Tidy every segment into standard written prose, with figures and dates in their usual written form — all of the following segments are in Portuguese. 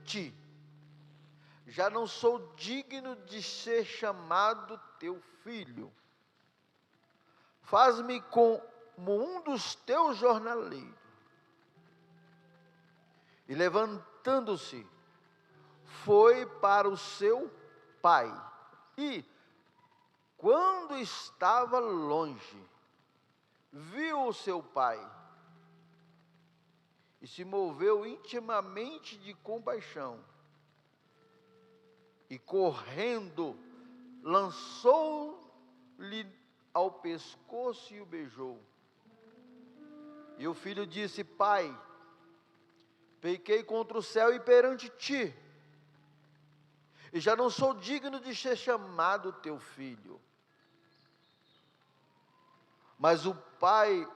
ti. Já não sou digno de ser chamado teu filho. Faz-me como um dos teus jornaleiros. E levantando-se, foi para o seu pai. E, quando estava longe, viu o seu pai e se moveu intimamente de compaixão. E correndo, lançou-lhe ao pescoço e o beijou. E o filho disse: pai, pequei contra o céu e perante ti, e já não sou digno de ser chamado teu filho. Mas o pai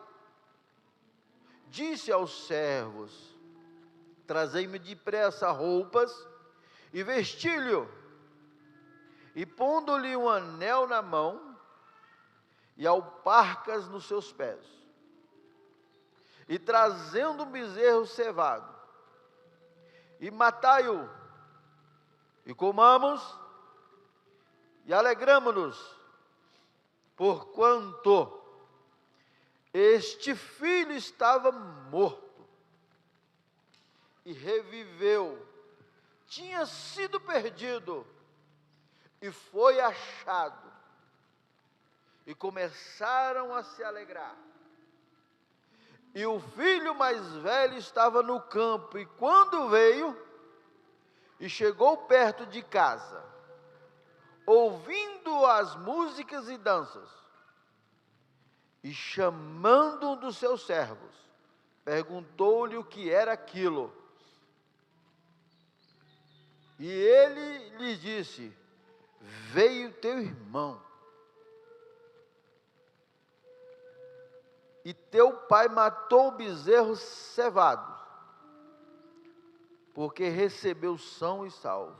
disse aos servos: trazei-me depressa roupas e vesti-lhe, e pondo-lhe um anel na mão e alparcas nos seus pés, e trazendo um bezerro cevado, e matai-o, e comamos, e alegramo-nos, porquanto este filho estava morto, e reviveu, tinha sido perdido, e foi achado, e começaram a se alegrar. E o filho mais velho estava no campo, e quando veio, e chegou perto de casa, ouvindo as músicas e danças, e chamando um dos seus servos, perguntou-lhe o que era aquilo. E ele lhe disse: veio teu irmão, e teu pai matou o bezerro cevado, porque recebeu são e salvo.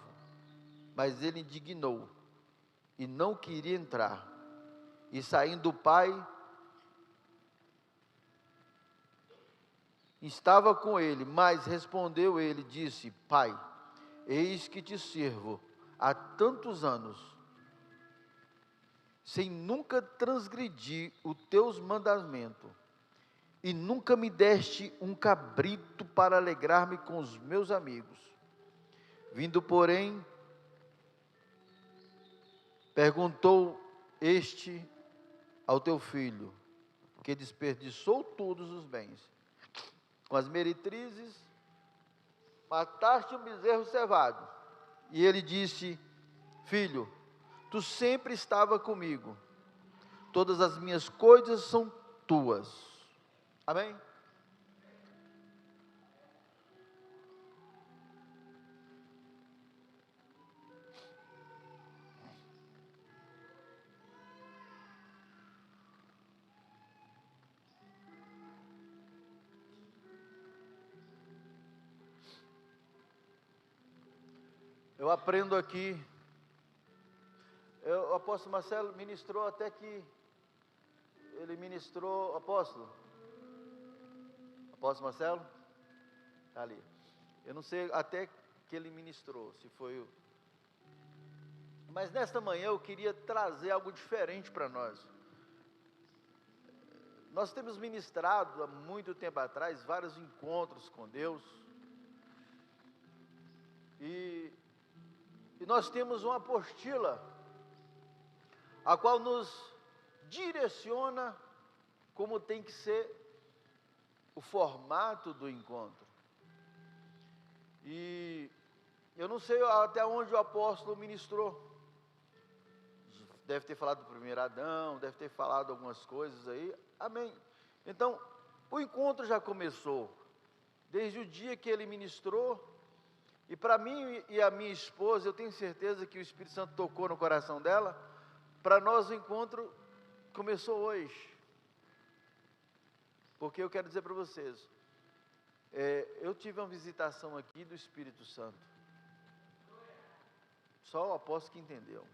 Mas ele indignou, e não queria entrar. E saindo o pai, estava com ele, mas respondeu ele, disse: pai, eis que te sirvo há tantos anos, sem nunca transgredir os teus mandamentos, e nunca me deste um cabrito para alegrar-me com os meus amigos. Vindo, porém, perguntou este ao teu filho, que desperdiçou todos os bens com as meretrizes, mataste um bezerro cevado. E ele disse: filho, tu sempre estava comigo, todas as minhas coisas são tuas. Amém? Eu aprendo aqui, o apóstolo Marcelo ministrou até que, ele ministrou, apóstolo Marcelo, está ali, eu não sei até que ele ministrou, se foi o, mas nesta manhã eu queria trazer algo diferente para nós. Nós temos ministrado há muito tempo atrás, vários encontros com Deus, e nós temos uma apostila, a qual nos direciona como tem que ser o formato do encontro. E eu não sei até onde o apóstolo ministrou, deve ter falado do primeiro Adão, deve ter falado algumas coisas aí, amém. Então, o encontro já começou, desde o dia que ele ministrou, e para mim e a minha esposa, eu tenho certeza que o Espírito Santo tocou no coração dela, para nós o encontro começou hoje, porque eu quero dizer para vocês, eu tive uma visitação aqui do Espírito Santo, só o apóstolo que entendeu,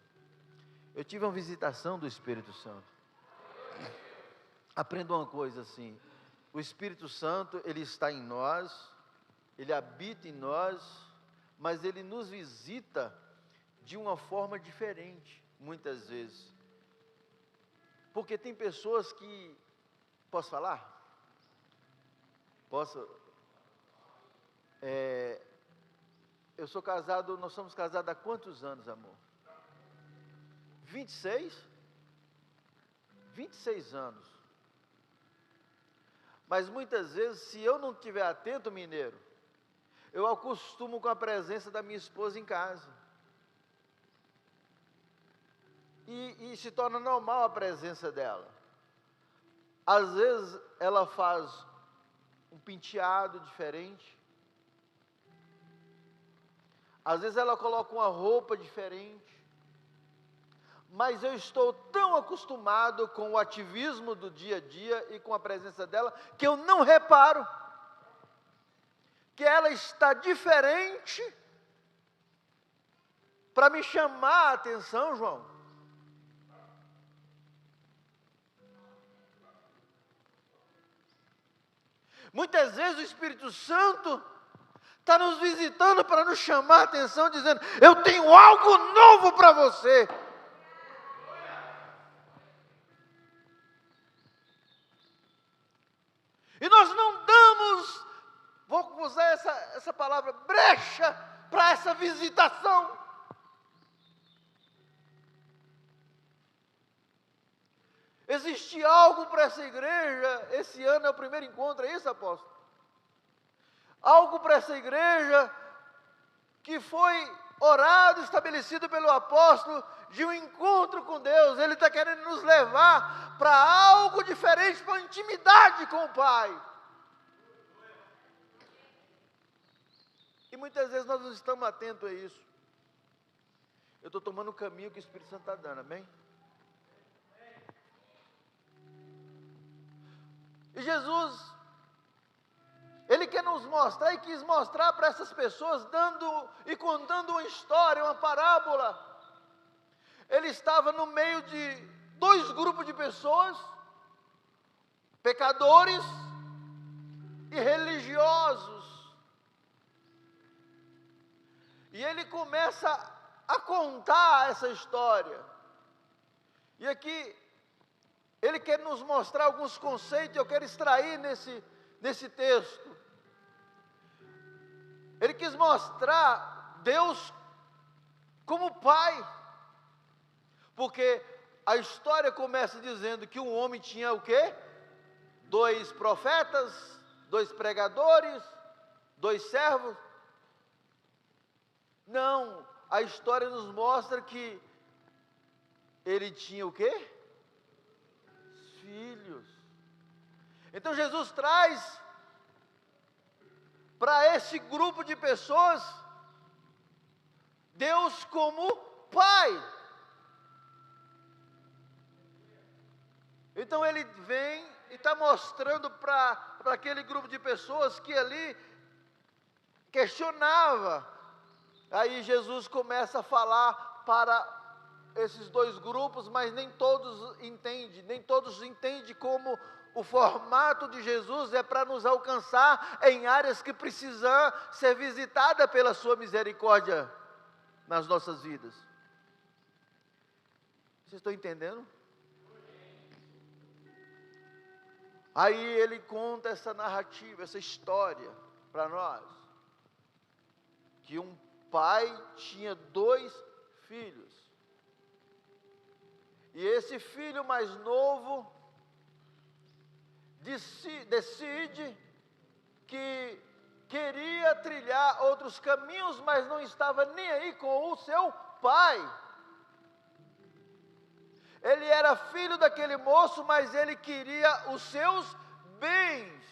eu tive uma visitação do Espírito Santo. Aprenda uma coisa assim, o Espírito Santo, ele está em nós, ele habita em nós, mas Ele nos visita de uma forma diferente, muitas vezes. Porque tem pessoas que... Posso falar? Posso? Eu sou casado, nós somos casados há quantos anos, amor? 26? 26 anos. Mas muitas vezes, se eu não estiver atento, mineiro, eu acostumo com a presença da minha esposa em casa. E se torna normal a presença dela. Às vezes ela faz um penteado diferente. Às vezes ela coloca uma roupa diferente. Mas eu estou tão acostumado com o ativismo do dia a dia e com a presença dela, que eu não reparo que ela está diferente para me chamar a atenção, João. Muitas vezes o Espírito Santo está nos visitando para nos chamar a atenção, dizendo: eu tenho algo novo para você. E nós não damos, vou usar essa palavra, brecha para essa visitação. Existe algo para essa igreja, esse ano é o primeiro encontro, é isso, apóstolo? Algo para essa igreja que foi orado, estabelecido pelo apóstolo, de um encontro com Deus. Ele está querendo nos levar para algo diferente, para uma intimidade com o Pai. E muitas vezes nós não estamos atentos a isso. Eu estou tomando o caminho que o Espírito Santo está dando, amém? E Jesus, Ele quer nos mostrar e quis mostrar para essas pessoas, dando e contando uma história, uma parábola. Ele estava no meio de dois grupos de pessoas, pecadores e religiosos. E Ele começa a contar essa história. E aqui, Ele quer nos mostrar alguns conceitos, eu quero extrair nesse texto. Ele quis mostrar Deus como Pai, porque a história começa dizendo que um homem tinha o quê? 2 profetas, 2 pregadores, 2 servos. Não, a história nos mostra que ele tinha o quê? Filhos. Então Jesus traz para esse grupo de pessoas Deus como Pai. Então Ele vem e está mostrando para aquele grupo de pessoas que ali questionava. Aí Jesus começa a falar para esses 2 grupos, mas nem todos entendem como o formato de Jesus é para nos alcançar em áreas que precisam ser visitadas pela sua misericórdia nas nossas vidas. Vocês estão entendendo? Aí ele conta essa narrativa, essa história para nós, que um pai tinha 2 filhos. E esse filho mais novo decide que queria trilhar outros caminhos, mas não estava nem aí com o seu pai. Ele era filho daquele moço, mas ele queria os seus bens.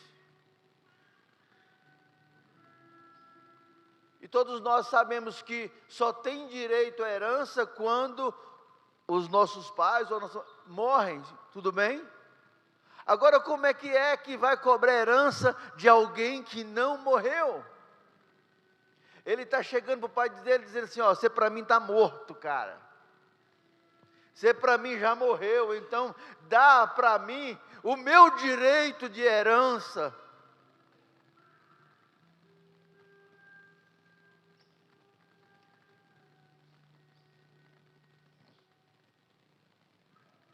E todos nós sabemos que só tem direito à herança quando os nossos pais morrem, tudo bem? Agora, como é que vai cobrar herança de alguém que não morreu? Ele está chegando para o pai dele, dizendo assim: ó, você para mim está morto, cara. Você para mim já morreu, então dá para mim o meu direito de herança.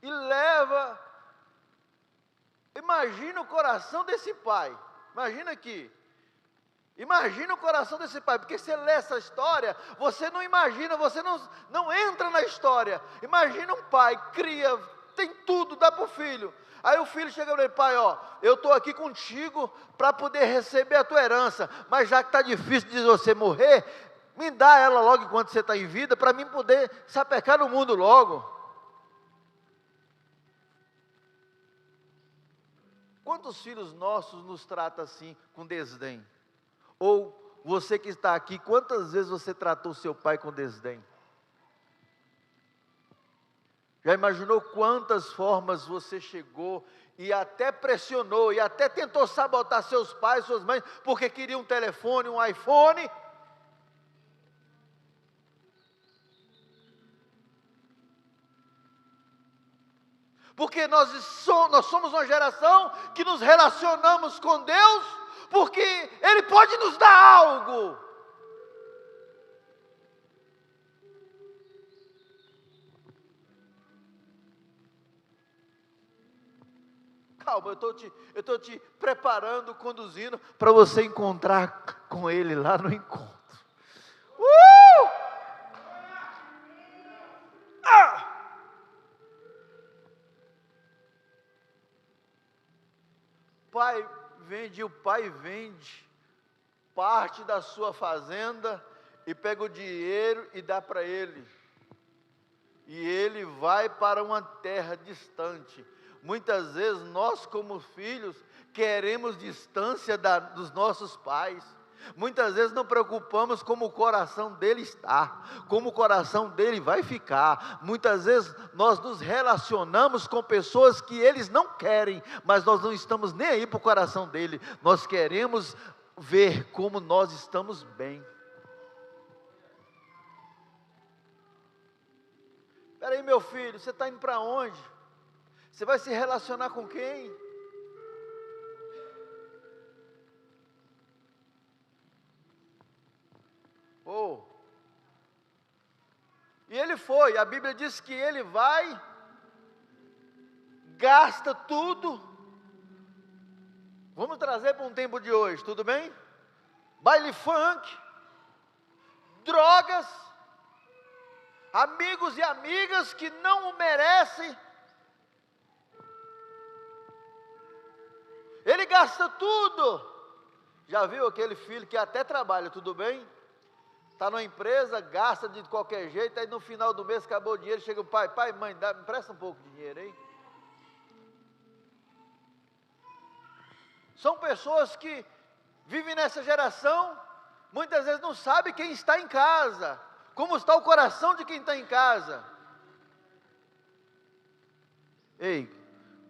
e leva. Imagina o coração desse pai. Imagina aqui. Imagina o coração desse pai, porque você lê essa história, você não imagina, você não entra na história. Imagina um pai, cria, tem tudo, dá para o filho. Aí o filho chega para ele: pai, eu estou aqui contigo para poder receber a tua herança, mas já que está difícil de você morrer, me dá ela logo enquanto você está em vida, para mim poder sapecar no mundo logo. Quantos filhos nossos nos tratam assim, com desdém? Ou você que está aqui, quantas vezes você tratou seu pai com desdém? Já imaginou quantas formas você chegou e até pressionou, e até tentou sabotar seus pais, suas mães, porque queria um telefone, um iPhone? Porque nós somos uma geração que nos relacionamos com Deus, porque Ele pode nos dar algo. Calma, eu estou te preparando, conduzindo, para você encontrar com Ele lá no encontro. O pai vende parte da sua fazenda e pega o dinheiro e dá para ele. E ele vai para uma terra distante. Muitas vezes nós, como filhos, queremos distância dos nossos pais. Muitas vezes não preocupamos como o coração dele está, como o coração dele vai ficar. Muitas vezes nós nos relacionamos com pessoas que eles não querem, mas nós não estamos nem aí para o coração dele. Nós queremos ver como nós estamos bem. Espera aí, meu filho, você está indo para onde? Você vai se relacionar com quem? E ele foi, a Bíblia diz que ele vai, gasta tudo. Vamos trazer para um tempo de hoje, tudo bem? Baile funk, drogas, amigos e amigas que não o merecem. Ele gasta tudo. Já viu aquele filho que até trabalha, tudo bem? Está numa empresa, gasta de qualquer jeito, aí no final do mês acabou o dinheiro, chega o pai, mãe, me empresta um pouco de dinheiro aí. São pessoas que vivem nessa geração, muitas vezes não sabem quem está em casa, como está o coração de quem está em casa. Ei,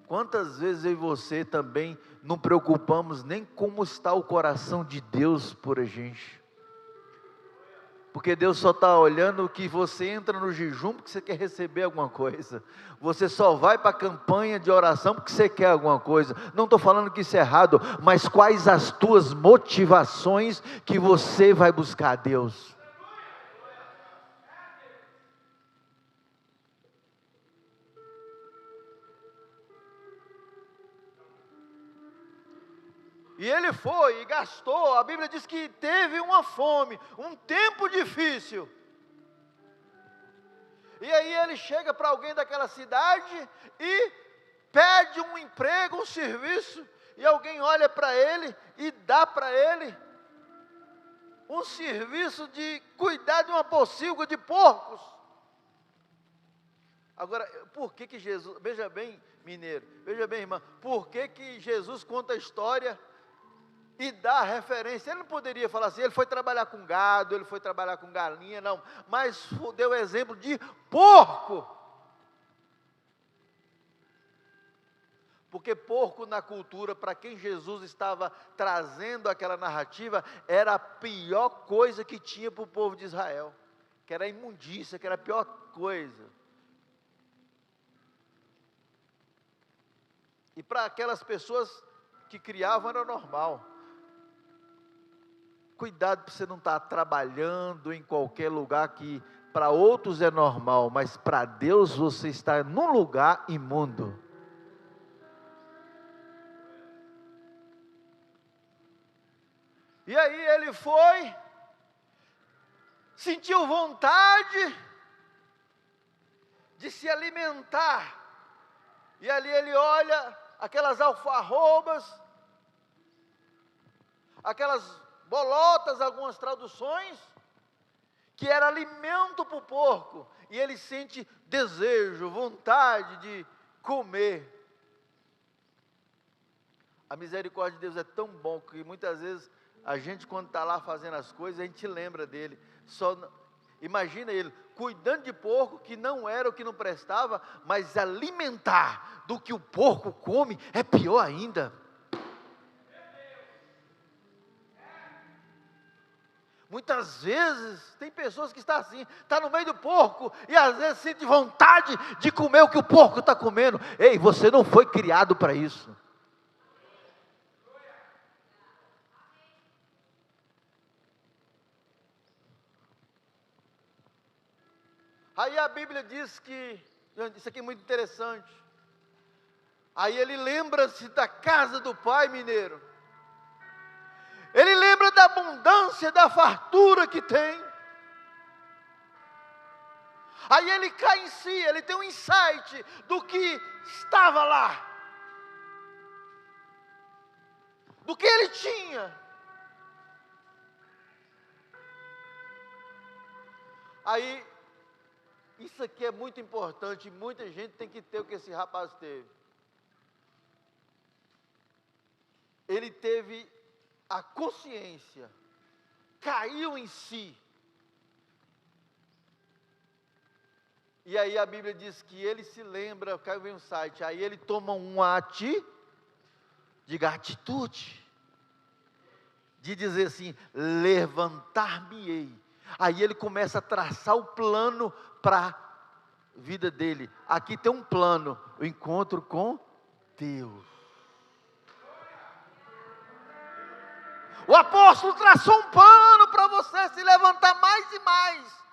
quantas vezes eu e você também não preocupamos nem como está o coração de Deus por a gente? Porque Deus só está olhando que você entra no jejum porque você quer receber alguma coisa. Você só vai para a campanha de oração porque você quer alguma coisa. Não estou falando que isso é errado, mas quais as tuas motivações que você vai buscar a Deus? E ele foi e gastou, a Bíblia diz que teve uma fome, um tempo difícil. E aí ele chega para alguém daquela cidade e pede um emprego, um serviço, e alguém olha para ele e dá para ele um serviço de cuidar de uma pocilga de porcos. Agora, por que Jesus, veja bem, mineiro, veja bem, irmã, por que Jesus conta a história e dá referência? Ele não poderia falar assim, ele foi trabalhar com gado, ele foi trabalhar com galinha, não, mas deu exemplo de porco. Porque porco na cultura, para quem Jesus estava trazendo aquela narrativa, era a pior coisa que tinha para o povo de Israel, que era a imundícia, que era a pior coisa. E para aquelas pessoas que criavam era normal. Cuidado para você não estar trabalhando em qualquer lugar que Para outros é normal, mas para Deus você está num lugar imundo. E aí ele foi, sentiu vontade de se alimentar. E ali ele olha aquelas alfarrobas, aquelas bolotas, algumas traduções, que era alimento para o porco, e ele sente desejo, vontade de comer. A misericórdia de Deus é tão bom que muitas vezes a gente, quando está lá fazendo as coisas, a gente lembra dele. Imagina ele cuidando de porco, que não era o que não prestava, mas alimentar do que o porco come é pior ainda. Muitas vezes, tem pessoas que estão assim, está no meio do porco, e às vezes sente vontade de comer o que o porco está comendo. Ei, você não foi criado para isso. Aí a Bíblia diz que, isso aqui é muito interessante, aí ele lembra-se da casa do pai, mineiro. Ele lembra da abundância, da fartura que tem. Aí ele cai em si, ele tem um insight do que estava lá, do que ele tinha. Aí, isso aqui é muito importante, muita gente tem que ter o que esse rapaz teve. Ele teve a consciência, caiu em si. E aí a Bíblia diz que ele se lembra, caiu em um site, aí ele toma uma atitude, de dizer assim, levantar-me-ei. Aí ele começa a traçar o plano para a vida dele. Aqui tem um plano, o encontro com Deus. O apóstolo traçou um plano para você se levantar mais e mais.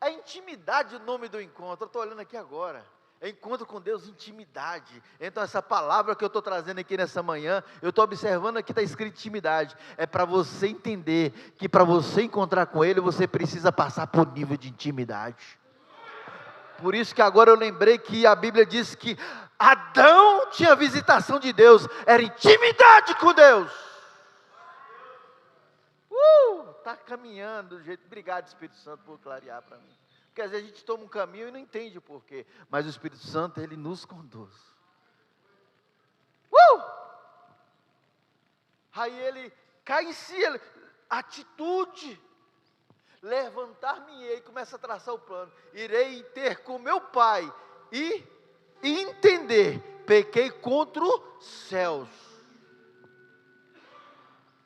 É intimidade o nome do encontro, eu estou olhando aqui agora. É encontro com Deus, intimidade. Então essa palavra que eu estou trazendo aqui nessa manhã, eu estou observando aqui está escrito intimidade. É para você entender que para você encontrar com Ele, você precisa passar por nível de intimidade. Por isso que agora eu lembrei que a Bíblia diz que Adão tinha visitação de Deus, era intimidade com Deus. Está caminhando do jeito. Obrigado, Espírito Santo, por clarear para mim. Porque às vezes a gente toma um caminho e não entende o porquê. Mas o Espírito Santo, ele nos conduz. Aí ele cai em si, atitude. Levantar-me-ei, começa a traçar o plano. Irei ter com meu pai e entender. Pequei contra os céus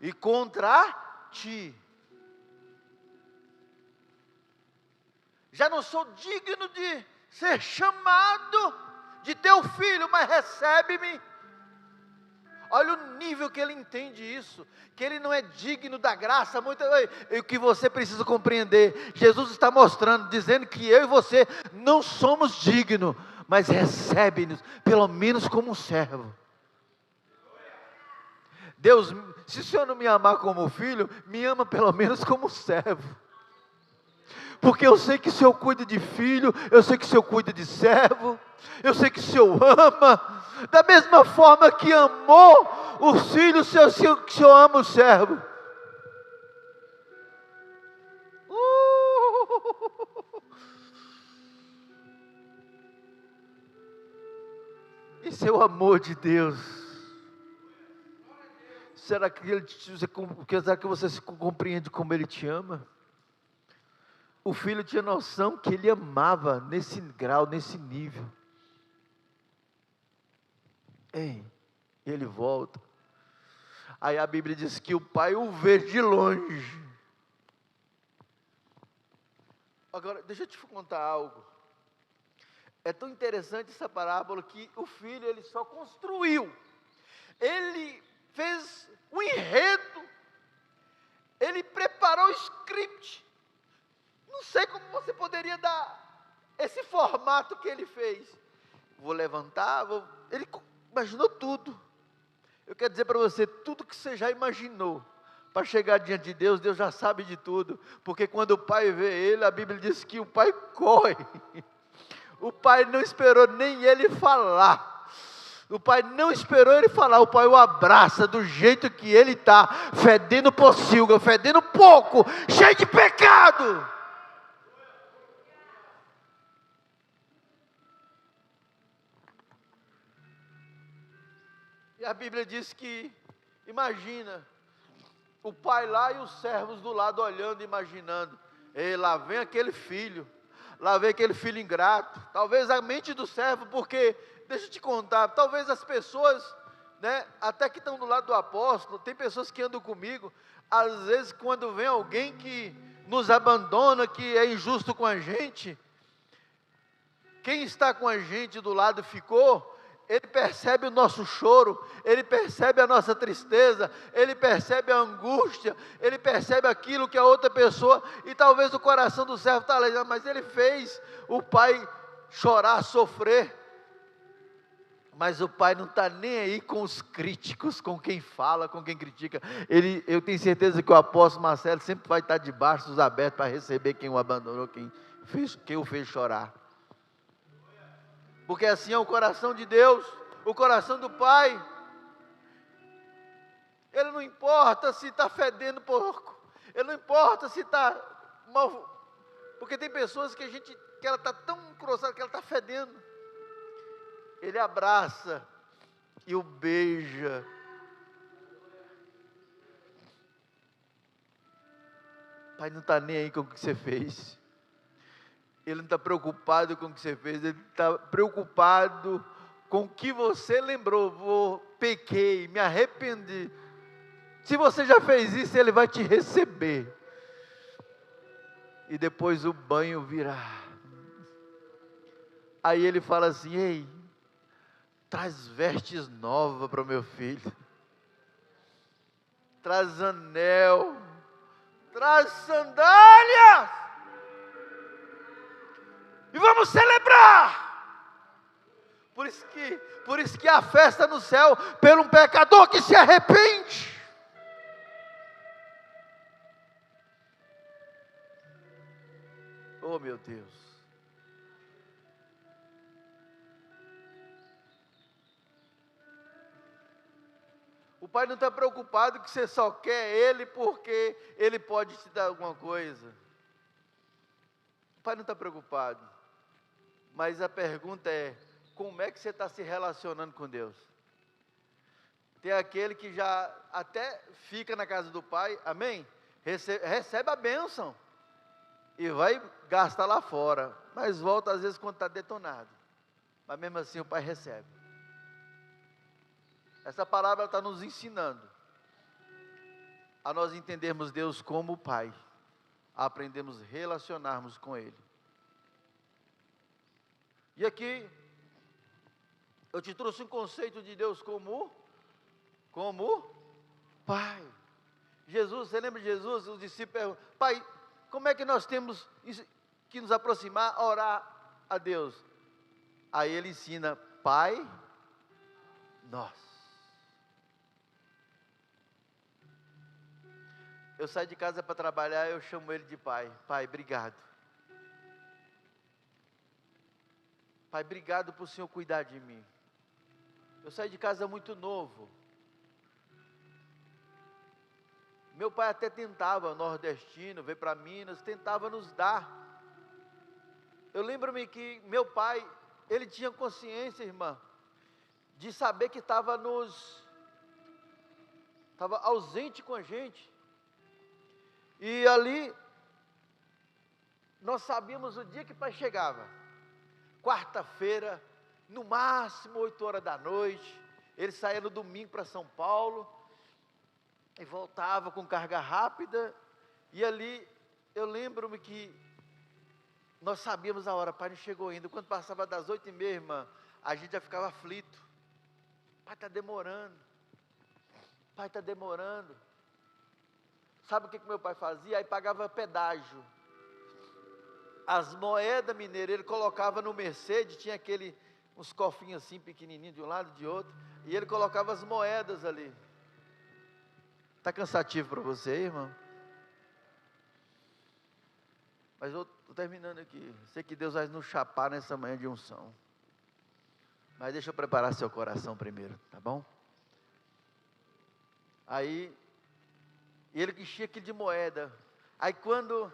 e contra ti. Já não sou digno de ser chamado de teu filho, mas recebe-me. Olha o nível que ele entende isso, que ele não é digno da graça. E o que você precisa compreender, Jesus está mostrando, dizendo que eu e você não somos dignos, mas recebe-nos, pelo menos como um servo. Deus, se o Senhor não me amar como filho, me ama pelo menos como servo. Porque eu sei que o Senhor cuida de filho, eu sei que o Senhor cuida de servo, eu sei que o Senhor ama, da mesma forma que amou os filhos, o Senhor ama o servo. Esse é o amor de Deus. Será que você compreende como Ele te ama? O filho tinha noção que ele amava nesse grau, nesse nível. Ei, ele volta. Aí a Bíblia diz que o pai o vê de longe. Agora, deixa eu te contar algo. É tão interessante essa parábola que o filho, ele só construiu. Ele fez um enredo formato que ele fez. Vou levantar, ele imaginou tudo. Eu quero dizer para você, tudo que você já imaginou, para chegar diante de Deus, Deus já sabe de tudo, porque quando o pai vê ele, a Bíblia diz que o pai corre. O pai não esperou nem ele falar. O pai não esperou ele falar, o pai o abraça do jeito que ele está, fedendo pocilga, fedendo pouco, cheio de pecado. E a Bíblia diz que, imagina, o pai lá e os servos do lado olhando, imaginando, ei, lá vem aquele filho, lá vem aquele filho ingrato. Talvez a mente do servo, porque, deixa eu te contar, talvez as pessoas, né, até que estão do lado do apóstolo, tem pessoas que andam comigo, às vezes quando vem alguém que nos abandona, que é injusto com a gente, quem está com a gente do lado ficou, ele percebe o nosso choro, ele percebe a nossa tristeza, ele percebe a angústia, ele percebe aquilo que a outra pessoa, e talvez o coração do servo está ali, mas ele fez o pai chorar, sofrer, mas o pai não está nem aí com os críticos, com quem fala, com quem critica. Eu tenho certeza que o apóstolo Marcelo sempre vai estar de braços abertos para receber quem o abandonou, quem o fez chorar. Porque assim é o coração de Deus, o coração do Pai. Ele não importa se está fedendo porco, ele não importa se está mal, porque tem pessoas que ela está tão encroçada que ela está fedendo. Ele abraça e o beija. O pai não está nem aí com o que você fez. Ele não está preocupado com o que você fez, ele está preocupado com o que você lembrou. Pequei, me arrependi. Se você já fez isso, ele vai te receber. E depois o banho virá. Aí ele fala assim, ei, traz vestes novas para o meu filho. Traz anel. Traz sandálias. E vamos celebrar. Por isso que há festa no céu por um pecador que se arrepende. Oh, meu Deus. O pai não está preocupado que você só quer ele porque ele pode te dar alguma coisa. O pai não está preocupado. Mas a pergunta é, como é que você está se relacionando com Deus? Tem aquele que já até fica na casa do pai, amém? Recebe a bênção e vai gastar lá fora, mas volta às vezes quando está detonado, mas mesmo assim o pai recebe. Essa palavra está nos ensinando a nós entendermos Deus como Pai, a aprendermos a relacionarmos com Ele. E aqui, eu te trouxe um conceito de Deus como Pai. Jesus, você lembra de Jesus? Os discípulos perguntam, Pai, como é que nós temos que nos aproximar, orar a Deus? Aí ele ensina, Pai Nosso. Eu saio de casa para trabalhar, eu chamo ele de Pai. Pai, obrigado. Pai, obrigado por o Senhor cuidar de mim. Eu saí de casa muito novo. Meu pai até tentava, nordestino, veio para Minas, tentava nos dar. Eu lembro-me que meu pai, ele tinha consciência, irmã, de saber que estava ausente com a gente. E ali, nós sabíamos o dia que o pai chegava. Quarta-feira, no máximo 8 horas da noite, ele saía no domingo para São Paulo, e voltava com carga rápida, e ali, eu lembro-me que, nós sabíamos a hora, pai não chegou ainda, quando passava das 8h30, irmã, a gente já ficava aflito, pai está demorando, sabe o que meu pai fazia? Aí pagava pedágio, as moedas, mineiro, ele colocava no Mercedes, tinha uns cofrinhos assim, pequenininhos de um lado e de outro, e ele colocava as moedas ali. Está cansativo para você, irmão? Mas eu estou terminando aqui. Sei que Deus vai nos chapar nessa manhã de unção. Mas deixa eu preparar seu coração primeiro, tá bom? Aí, ele enchia aquilo de moeda. Aí quando,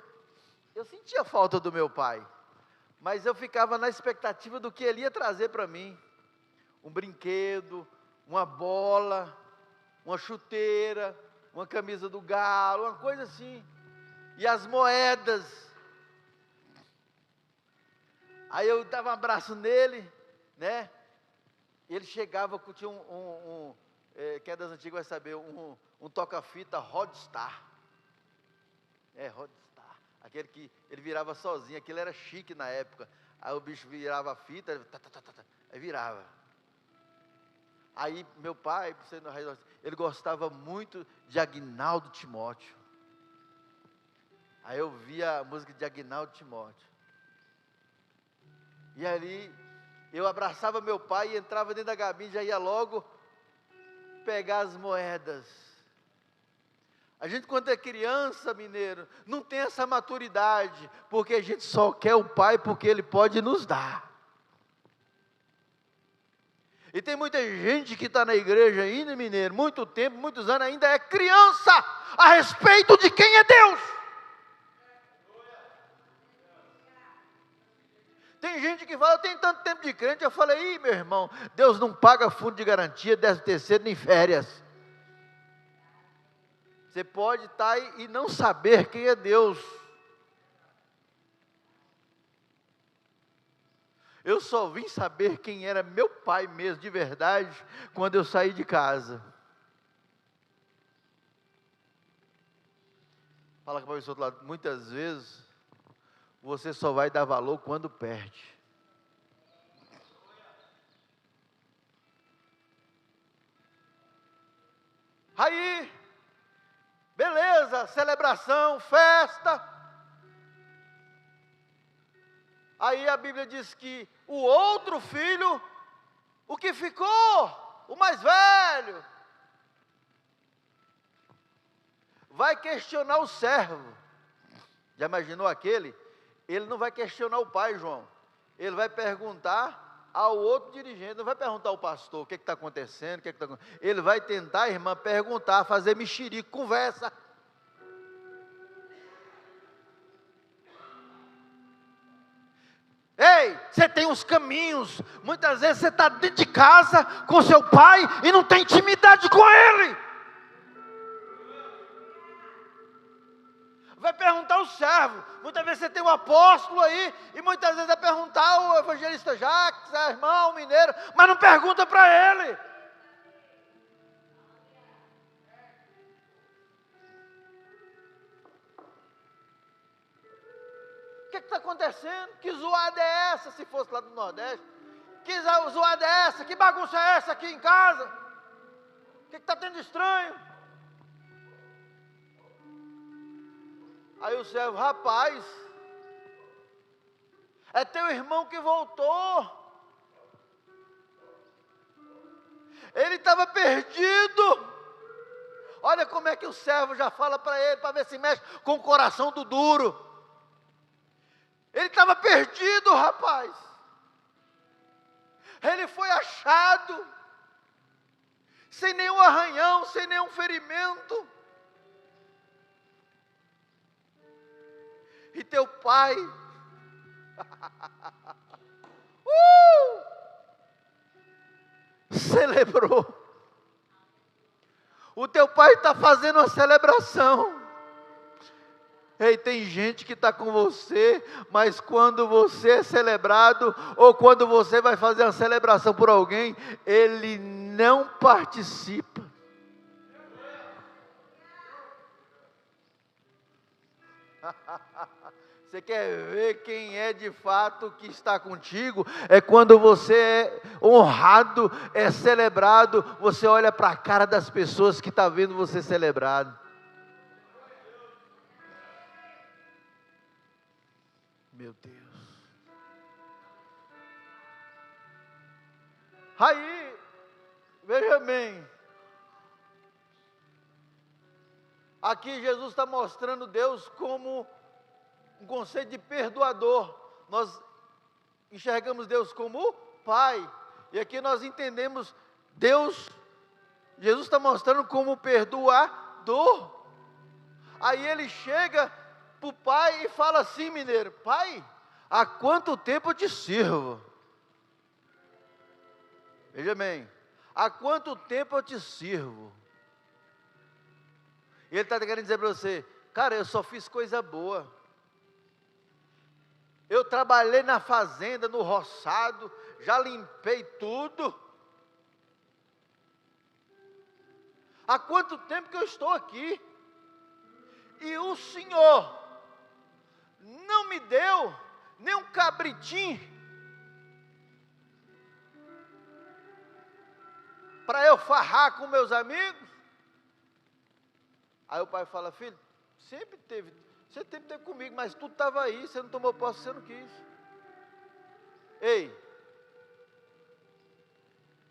eu sentia falta do meu pai, mas eu ficava na expectativa do que ele ia trazer para mim. Um brinquedo, uma bola, uma chuteira, uma camisa do Galo, uma coisa assim. E as moedas. Aí eu dava um abraço nele, né? Ele chegava, tinha quem é das antigas vai saber, um toca-fita Rodstar. Rodstar. Aquele que ele virava sozinho, aquilo era chique na época. Aí o bicho virava a fita, aí virava. Aí meu pai, ele gostava muito de Aguinaldo Timóteo. Aí eu via a música de Aguinaldo Timóteo. E ali, eu abraçava meu pai e entrava dentro da cabine, já ia logo pegar as moedas. A gente, quando é criança, mineiro, não tem essa maturidade, porque a gente só quer o pai porque ele pode nos dar. E tem muita gente que está na igreja ainda, mineiro, muito tempo, muitos anos, ainda é criança a respeito de quem é Deus. Tem gente que fala, eu tenho tanto tempo de crente, eu falei, meu irmão, Deus não paga fundo de garantia, 13º, nem férias. Você pode estar e não saber quem é Deus. Eu só vim saber quem era meu pai mesmo, de verdade, quando eu saí de casa. Fala com a pessoa do lado, muitas vezes, você só vai dar valor quando perde. Aí, beleza, celebração, festa. Aí a Bíblia diz que o outro filho, o que ficou, o mais velho, vai questionar o servo. Já imaginou aquele? Ele não vai questionar o pai, João. Ele vai perguntar ao outro dirigente, não vai perguntar ao pastor o que está acontecendo, Ele vai tentar, irmã, perguntar, fazer mexerico, conversa. Ei, você tem uns caminhos, muitas vezes você está dentro de casa com seu pai e não tem intimidade com ele. Vai perguntar ao servo, muitas vezes você tem um apóstolo aí, e muitas vezes vai perguntar ao evangelista Jacques, irmão, mineiro, mas não pergunta para ele. O que está acontecendo? Que zoada é essa, se fosse lá do Nordeste? Que zoada é essa? Que bagunça é essa aqui em casa? O que está tendo de estranho? Aí o servo, rapaz, é teu irmão que voltou. Ele estava perdido. Olha como é que o servo já fala para ele, para ver se mexe com o coração do duro. Ele estava perdido, rapaz. Ele foi achado, sem nenhum arranhão, sem nenhum ferimento. E teu pai, celebrou. O teu pai está fazendo uma celebração. Ei, tem gente que está com você, mas quando você é celebrado, ou quando você vai fazer uma celebração por alguém, ele não participa. Você quer ver quem é de fato que está contigo? É quando você é honrado, é celebrado, você olha para a cara das pessoas que estão vendo você celebrado. Meu Deus. Aí, veja bem, aqui Jesus está mostrando Deus como um conceito de perdoador. Nós enxergamos Deus como Pai, e aqui nós entendemos Deus, Jesus está mostrando como perdoador. Aí ele chega para o pai e fala assim, mineiro: pai, há quanto tempo eu te sirvo? Veja bem, há quanto tempo eu te sirvo? E ele está querendo dizer para você: cara, eu só fiz coisa boa. Eu trabalhei na fazenda, no roçado, já limpei tudo. Há quanto tempo que eu estou aqui? E o Senhor não me deu nem um cabritinho para eu farrar com meus amigos? Aí o pai fala: filho, você sempre teve comigo, mas tu estava aí, você não tomou posse, você não quis. Ei,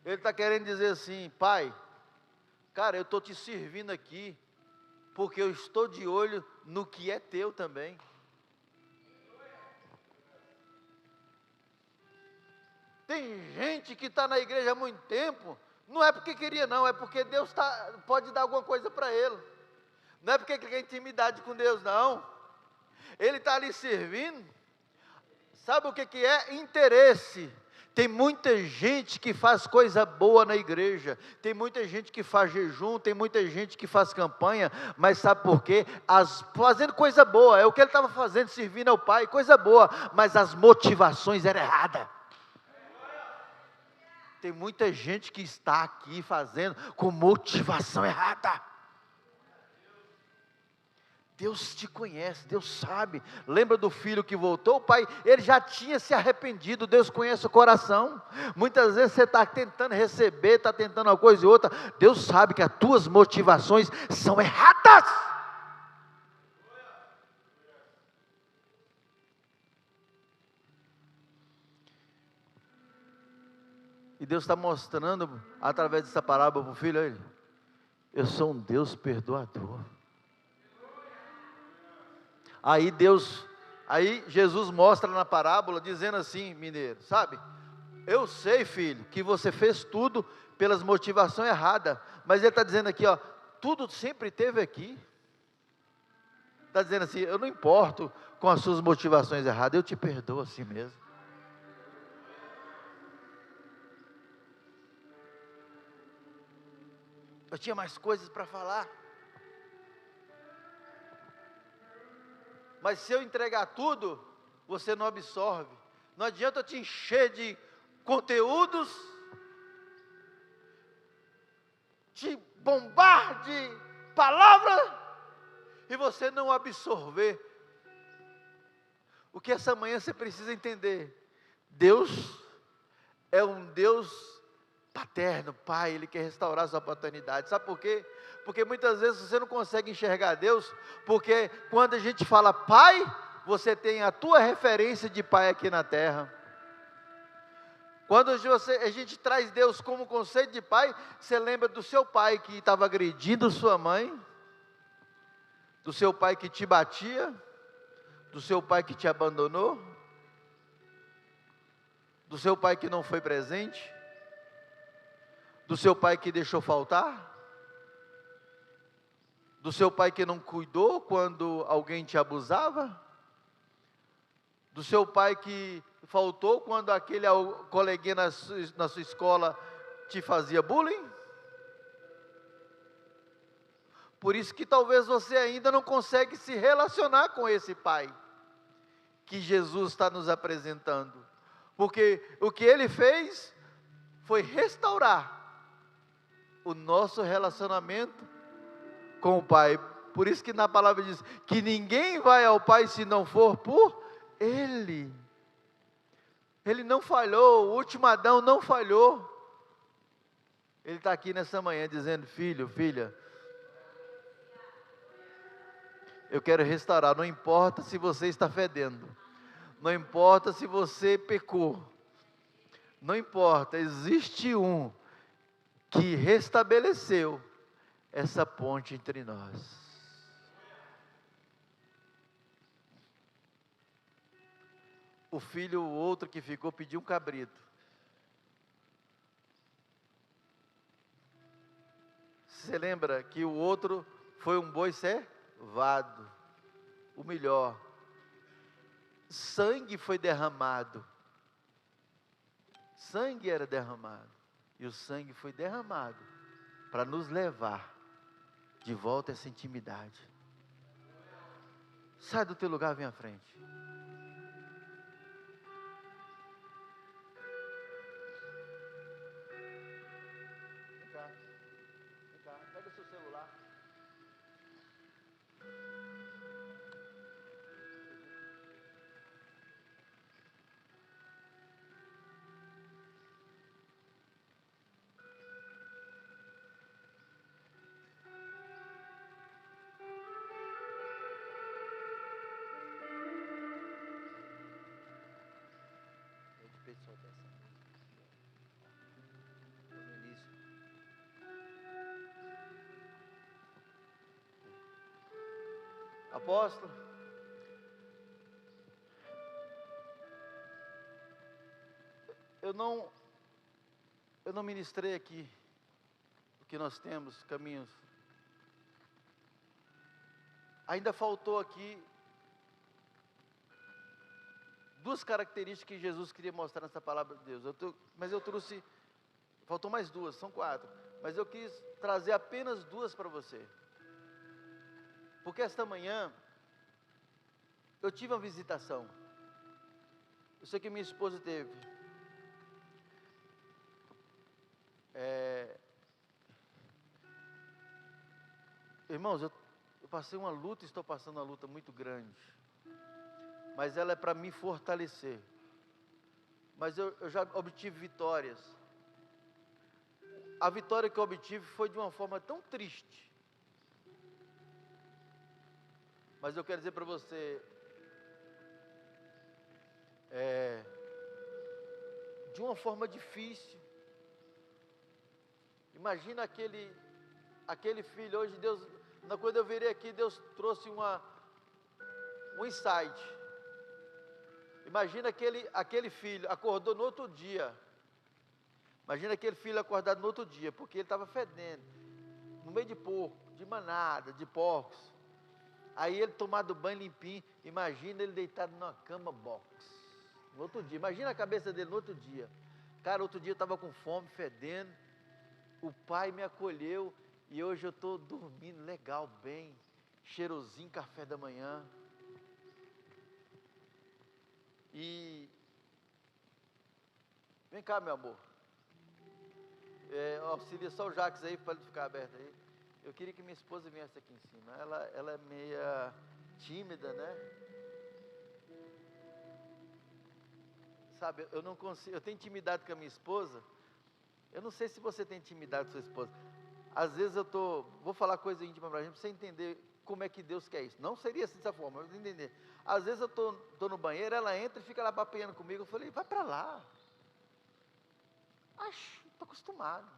ele está querendo dizer assim: pai, cara, eu estou te servindo aqui, porque eu estou de olho no que é teu também. Tem gente que está na igreja há muito tempo, não é porque queria não, é porque Deus pode dar alguma coisa para ele. Não é porque ele quer intimidade com Deus não. Ele está ali servindo, sabe o que é? Interesse. Tem muita gente que faz coisa boa na igreja, tem muita gente que faz jejum, tem muita gente que faz campanha, mas sabe por quê? Fazendo coisa boa, é o que ele estava fazendo, servindo ao Pai, coisa boa, mas as motivações eram erradas. Tem muita gente que está aqui fazendo com motivação errada. Deus te conhece, Deus sabe. Lembra do filho que voltou? O pai, ele já tinha se arrependido. Deus conhece o coração. Muitas vezes você está tentando receber, está tentando uma coisa e outra. Deus sabe que as tuas motivações são erradas. E Deus está mostrando, através dessa parábola para o filho: olha, eu sou um Deus perdoador. Aí Jesus mostra na parábola, dizendo assim, mineiro, sabe? Eu sei, filho, que você fez tudo pelas motivações erradas, mas ele está dizendo aqui, ó, tudo sempre teve aqui. Está dizendo assim: eu não importo com as suas motivações erradas, eu te perdoo assim mesmo. Eu tinha mais coisas para falar, mas se eu entregar tudo, você não absorve. Não adianta eu te encher de conteúdos, te bombar de palavras, e você não absorver. O que essa manhã você precisa entender: Deus é um Deus paterno, Pai, Ele quer restaurar a sua paternidade. Sabe por quê? Porque muitas vezes você não consegue enxergar Deus, porque quando a gente fala Pai, você tem a tua referência de Pai aqui na terra. Quando a gente traz Deus como conceito de Pai, você lembra do seu pai que estava agredindo sua mãe, do seu pai que te batia, do seu pai que te abandonou, do seu pai que não foi presente, do seu pai que deixou faltar, do seu pai que não cuidou quando alguém te abusava, do seu pai que faltou quando aquele coleguinha na sua escola te fazia bullying. Por isso que talvez você ainda não consegue se relacionar com esse pai que Jesus está nos apresentando, porque o que ele fez foi restaurar o nosso relacionamento com o Pai. Por isso que na palavra diz que ninguém vai ao Pai se não for por Ele. Ele não falhou, o último Adão não falhou. Ele está aqui nessa manhã dizendo: filho, filha, eu quero restaurar, não importa se você está fedendo, Não importa se você pecou. Não importa, existe um que restabeleceu essa ponte entre nós. O filho, o outro que ficou, pediu um cabrito. Você lembra que o outro foi um boi cevado, o melhor. Sangue foi derramado. Sangue era derramado. E o sangue foi derramado para nos levar de volta a essa intimidade. Sai do teu lugar, vem à frente. Vem cá. Vem cá. Pega o seu celular. Pessoal dessa no início. Apóstolo, eu não ministrei aqui o que nós temos, caminhos. Ainda faltou aqui duas características que Jesus queria mostrar nessa palavra de Deus. Mas eu trouxe, faltou mais duas, são 4. Mas eu quis trazer apenas duas para você. Porque esta manhã, eu tive uma visitação. Eu sei que minha esposa teve. Irmãos, eu passei uma luta, estou passando uma luta muito grande. Mas ela é para me fortalecer. Mas eu já obtive vitórias. A vitória que eu obtive foi de uma forma tão triste. Mas eu quero dizer para você, de uma forma difícil. Imagina aquele filho, hoje Deus, quando eu virei aqui, Deus trouxe um insight. Imagina aquele filho acordou no outro dia. Imagina aquele filho acordado no outro dia, porque ele estava fedendo, no meio de porco, de manada, de porcos. Aí ele tomado banho limpinho, imagina ele deitado numa cama box, no outro dia, imagina a cabeça dele no outro dia. Cara, outro dia eu estava com fome, fedendo, o pai me acolheu, e hoje eu estou dormindo legal, bem, cheirosinho, café da manhã. E vem cá, meu amor. Auxilia só o Jacques aí para ele ficar aberto aí. Eu queria que minha esposa viesse aqui em cima. Ela é meia tímida, né? Sabe, eu não consigo. Eu tenho intimidade com a minha esposa. Eu não sei se você tem intimidade com sua esposa. Às vezes vou falar coisa íntima para a gente, para você entender como é que Deus quer isso. Não seria assim dessa forma, mas entender. Às vezes eu estou no banheiro, ela entra e fica lá papeando comigo. Eu falei, vai para lá. Estou acostumado.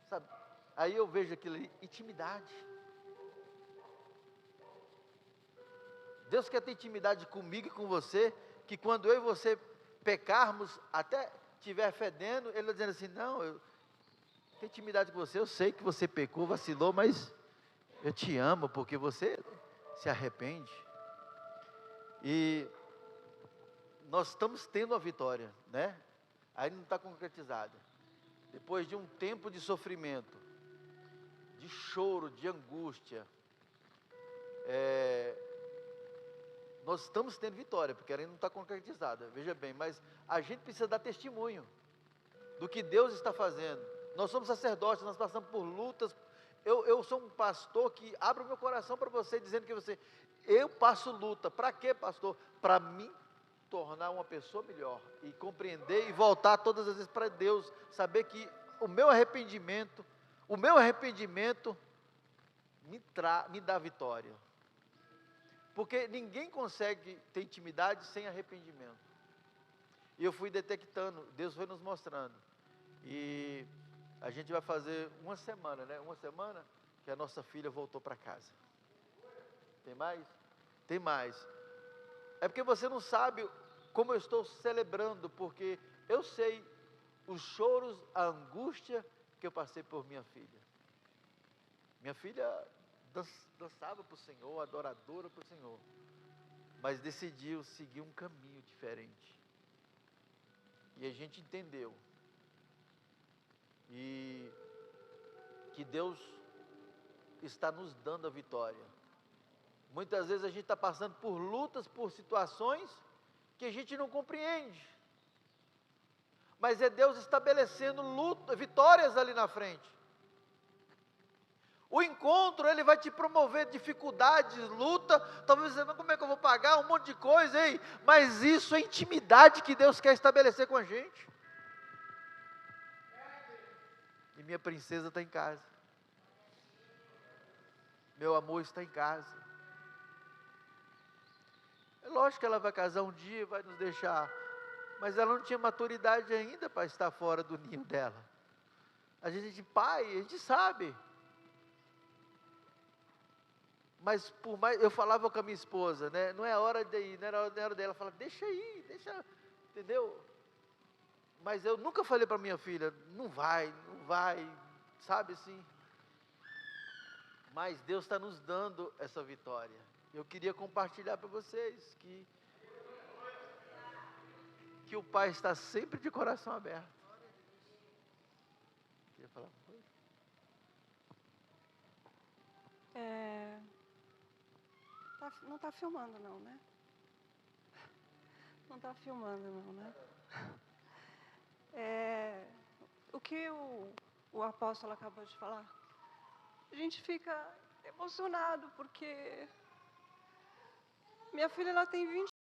Sabe? Aí eu vejo aquilo ali, intimidade. Deus quer ter intimidade comigo e com você, que quando eu e você pecarmos, até estiver fedendo, Ele está dizendo assim, não, eu tenho intimidade com você, eu sei que você pecou, vacilou, mas eu te amo, porque você se arrepende. E nós estamos tendo a vitória, né? Ainda não está concretizada. Depois de um tempo de sofrimento, de choro, de angústia, nós estamos tendo vitória, porque ainda não está concretizada, veja bem, mas a gente precisa dar testemunho do que Deus está fazendo. Nós somos sacerdotes, nós passamos por lutas. Eu sou um pastor que abre o meu coração para você, dizendo que eu passo luta. Para quê, pastor? Para me tornar uma pessoa melhor e compreender e voltar todas as vezes para Deus, saber que o meu arrependimento me dá vitória. Porque ninguém consegue ter intimidade sem arrependimento. E eu fui detectando, Deus foi nos mostrando. E a gente vai fazer uma semana, né? Uma semana que a nossa filha voltou para casa. Tem mais? Tem mais. É porque você não sabe como eu estou celebrando, porque eu sei os choros, a angústia que eu passei por minha filha. Minha filha dançava para o Senhor, adoradora para o Senhor, mas decidiu seguir um caminho diferente. E a gente entendeu. E que Deus está nos dando a vitória. Muitas vezes a gente está passando por lutas, por situações que a gente não compreende. Mas é Deus estabelecendo vitórias ali na frente. O encontro, ele vai te promover dificuldades, luta. Talvez você, como é que eu vou pagar? Um monte de coisa, hein? Mas isso é intimidade que Deus quer estabelecer com a gente. E minha princesa está em casa. Meu amor está em casa. É lógico que ela vai casar um dia, vai nos deixar. Mas ela não tinha maturidade ainda para estar fora do ninho dela. A gente, pai, a gente sabe. Mas por mais, eu falava com a minha esposa, né? Não é hora de ir, não era hora dela. Ela falava, deixa aí, deixa, entendeu? Mas eu nunca falei para minha filha, não vai, sabe assim? Mas Deus está nos dando essa vitória. Eu queria compartilhar para vocês que o Pai está sempre de coração aberto. Queria falar uma coisa? Não está filmando não, né? Não está filmando não, né? O que o apóstolo acabou de falar, a gente fica emocionado, porque minha filha, ela tem 20